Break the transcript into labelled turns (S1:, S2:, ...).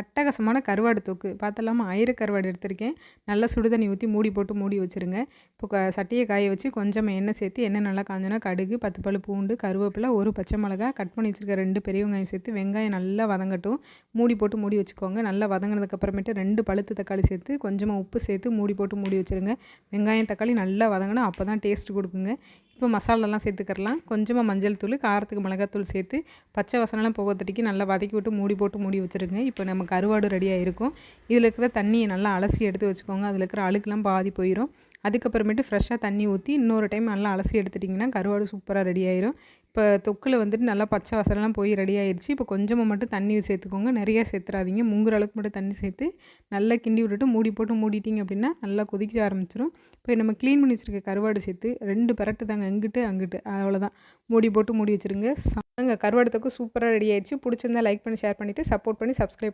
S1: அட்டகாசமான கருவாடு தொக்கு பார்த்தலாமா? ஆயிர கருவாடு எடுத்திருக்கேன். நல்லா சுடு தண்ணி ஊற்றி மூடி போட்டு மூடி வச்சுருங்க. இப்போ சட்டியை காய வச்சு கொஞ்சம் எண்ணெய் சேர்த்து எண்ணெய் நல்லா காஞ்சோன்னா கடுகு, 10 பல் பூண்டு, கருவேப்பிலை, ஒரு பச்சை மிளகா, கட் பண்ணி வச்சுருக்க 2 பெரிய வெங்காயம் சேர்த்து வெங்காயம் நல்லா வதங்கட்டும். மூடி போட்டு மூடி வச்சுக்கோங்க. நல்லா வதங்கினதுக்கப்புறமேட்டு 2 பழுத்து தக்காளி சேர்த்து கொஞ்சமாக உப்பு சேர்த்து மூடி போட்டு மூடி வச்சுருங்க. வெங்காயம் தக்காளி நல்லா வதங்கணும். அப்போ தான் டேஸ்ட் கொடுக்குங்க. இப்போ மசாலாலாம் சேர்த்துக்கிறலாம். கொஞ்சமாக மஞ்சள் தூள், காரத்துக்கு மிளகாத்தூள் சேர்த்து பச்சை வாசனைலாம் போகத்தட்டிக்கு நல்லா வதக்கி விட்டு மூடி போட்டு மூடி வச்சுருங்க. இப்போ நம்ம கருவாடு ரெடியாக இருக்கும். இதில் இருக்கிற தண்ணியை நல்லா அலசி எடுத்து வச்சுக்கோங்க. அதில் இருக்கிற அழுக்கெல்லாம் பாதி போயிடும். அதுக்கப்புறமேட்டு ஃப்ரெஷ்ஷாக தண்ணி ஊற்றி இன்னொரு டைம் நல்லா அலசி எடுத்துட்டிங்கன்னா கருவாடு சூப்பராக ரெடி ஆயிரும். இப்போ தொக்கில் வந்துட்டு நல்லா பச்சை வாசனைலாம் போய் ரெடி ஆயிடுச்சு. இப்போ கொஞ்சமாக மட்டும் தண்ணி சேர்த்துக்கோங்க. நிறையா சேர்த்துறாதீங்க. முங்குற அளவுக்கு மட்டும் தண்ணி சேர்த்து நல்லா கிண்டி விட்டுட்டு மூடி போட்டு மூடிட்டிங்க அப்படின்னா நல்லா கொதிக்க ஆரம்பிச்சிடும். இப்போ நம்ம க்ளீன் பண்ணி வச்சுருக்க கருவாடு சேர்த்து 2 பெரட்டு தாங்க, இங்கிட்டு அங்கிட்டு, அவ்வளோதான். மூடி போட்டு மூடி வச்சுருங்க. கருவாடு தொக்கு சூப்பராக ரெடி ஆயிடுச்சு. பிடிச்சிருந்தா லைக் பண்ணி ஷேர் பண்ணிவிட்டு சப்போர்ட் பண்ணி சப்ஸ்கிரைப்